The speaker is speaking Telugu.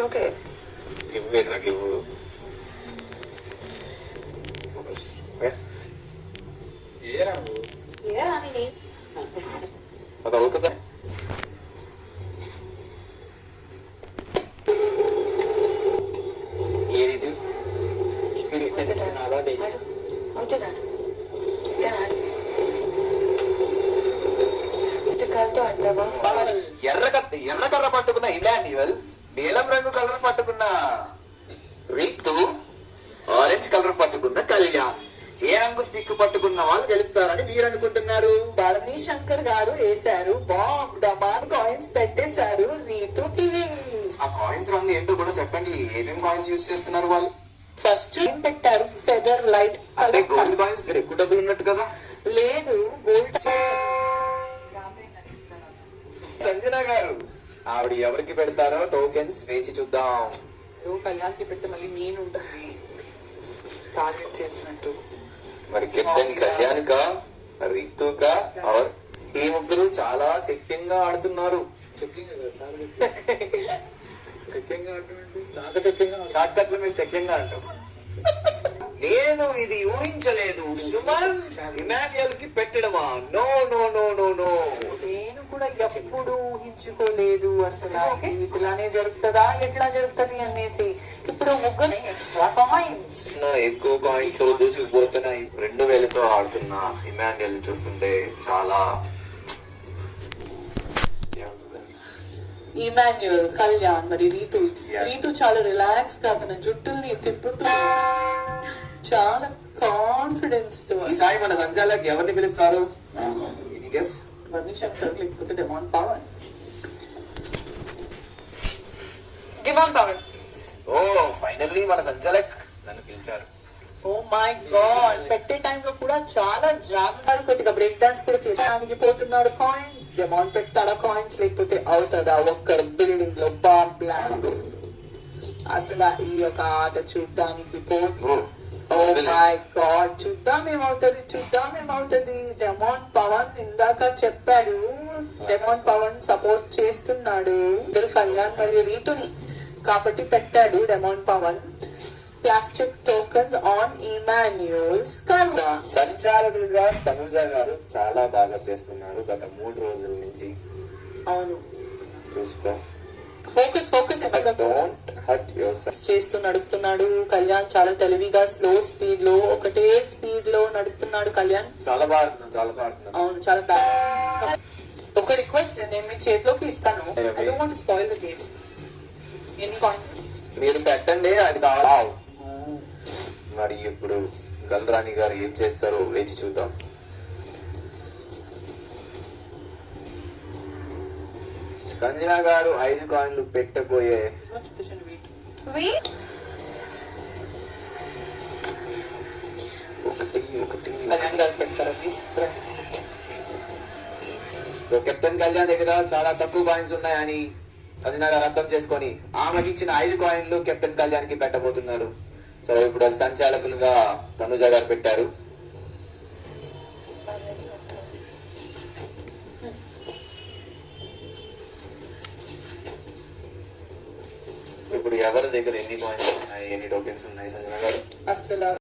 ఓకే ఇవ్వే నాకు ఇవ్వు. అది అవుతుందా? ఏది ఎర్ర కర్ర పట్టుకున్న ఇమాన్యుయల్, నీలం రంగు కలర్ పట్టుకున్న రీతు, ఆరెంజ్ కలర్ పట్టుకున్న కళ్యాణ్. ఏ రంగు స్టిక్ పట్టుకున్న వాళ్ళు గెలుస్తారని మీరు అనుకుంటున్నారు? భరణి శంకర్ గారు వేశారు బాంబ్, డమాన్ కాయిన్స్ పెట్టేశారు రీతుకి. ఆ కాయిన్స్ రంగు ఏంటో కూడా చెప్పండి. ఏమేమి కాయిన్స్ యూజ్ చేస్తున్నారు వాళ్ళు? ఫస్ట్ ఏం పెట్టారు? Feather light. అంటే గోల్డ్ కాయిన్స్ ఎక్కువ డబ్బులు ఉన్నట్టు కదా? లేదు, గోల్డ్. సంజన గారు, ఆవిడ ఎవరికి పెడతారో టోకెన్స్ వేచి చూద్దాం. కళ్యాణ్ కి పెడితే మళ్ళీ నేను ఉంటుంది టార్గెట్ చేసినట్టు. మరి కెప్టెన్ కళ్యాణ్ కా, రీతుకా, ఆర్ ఈ ముగ్గురు చాలా చెక్కింగ్ గా ఆడుతున్నారు. షార్ట్ కట్ లో మేము చెక్కింగ్ గా అంటాం. నేను ఇది ఊహించలేదు. సుమన్ ఇమాన్యుయల్ కి పెట్టడమా? No no no no no. నేను కూడా ఎప్పుడు ఊహించుకోలేదు అసలు ఇలానే జరుగుతుందా ఎట్లా జరుగుతుంది అనేసి. ఇప్పుడు ముగ్గురు ఎక్స్ట్రా కాయిన్స్, ఎక్కువ కాయిన్స్ దూసుకుపోతున్నాయి. 2000తో ఆడుతున్న ఇమాన్యుయల్ చూస్తుంటే చాలా ఇమాన్యుయల్, కళ్యాణ్, మరి రీతు చాలా రిలాక్స్ గా తన జుట్టుల్ని తిప్పుతూ చాలా కాన్ఫిడెన్స్ తో. ఈసారి మన సంచాలక్ ఎవరిని పిలుస్తారు? భరణి శంకర్ లేకపోతే డెమాన్ పవన్. ఓ ఫైనల్లీ మన సంచాలక్ నన్ను పిలిచారు. ఓ మై గాడ్, పెట్టే టైంలో కూడా చాలా జాగ్రత్తగా కొద్దిగా బ్రేక్ డాన్స్ కూడా చేసానికి పోతున్నాడు. కాయిన్స్ డెమాన్ పెట్టాడా కాయిన్స్, లేకపోతే అవుతుందా ఒక్క బిల్డింగ్ లో బాంబ్ బ్లాంక్. అసలు ఈ యొక్క ఆట చూడ్డానికి పోతుంది. ఓ మై గాడ్, చూద్దాం ఏమవుతుంది. డెమాన్ పవన్ ఇందాక చెప్పాడు, డెమాన్ పవన్ సపోర్ట్ చేస్తున్నాడు ఇద్దరు కళ్యాణ్ మరియు రీతుని కాబట్టి పెట్టాడు demon Pavan. Plastic tokens on ఇమాన్యుయల్స్ కర్రా. సంచాలకులుగా తనుజ గారు చాలా బాగా చేస్తున్నారు గత 3 రోజుల నుంచి. అవును, చూసుకో. ఫోకస్ డోంట్ హర్ట్ యువర్సెల్ఫ్ చేస్తూ నడుస్తున్నాడు కళ్యాణ్. చాలా తెలివిగా స్లో స్పీడ్ లో ఒకటే స్పీడ్ లో నడుస్తున్నాడు కళ్యాణ్. చాలా బాగుంటున్నాను. అవును, చాలా బ్యాలెన్స్. ఒక రిక్వెస్ట్ నేను మీ చేతిలోకి ఇస్తాను. I don't want to spoil the game. Any coin మీరు పెట్టండి, అది కావాలి. మరి ఇప్పుడు గల్రాణి గారు ఏం చేస్తారో వేచి చూద్దాం. సంజన గారు 5 కాయిన్లు పెట్టబోయే. సో కెప్టెన్ కళ్యాణ్ దగ్గర చాలా తక్కువ కాయిన్స్ ఉన్నాయని సంజన గారు అర్థం చేసుకొని ఆమెకి ఇచ్చిన 5 కాయిన్లు కెప్టెన్ కళ్యాణ్ కి పెట్టబోతున్నారు. సో ఇప్పుడు అది సంచాలకులుగా తనుజ గారు పెట్టారు. ఇప్పుడు ఎవరి దగ్గర ఎన్ని కాయిన్స్ ఉన్నాయి, ఎన్ని టోకెన్స్ ఉన్నాయి సంజన గారు? అసలు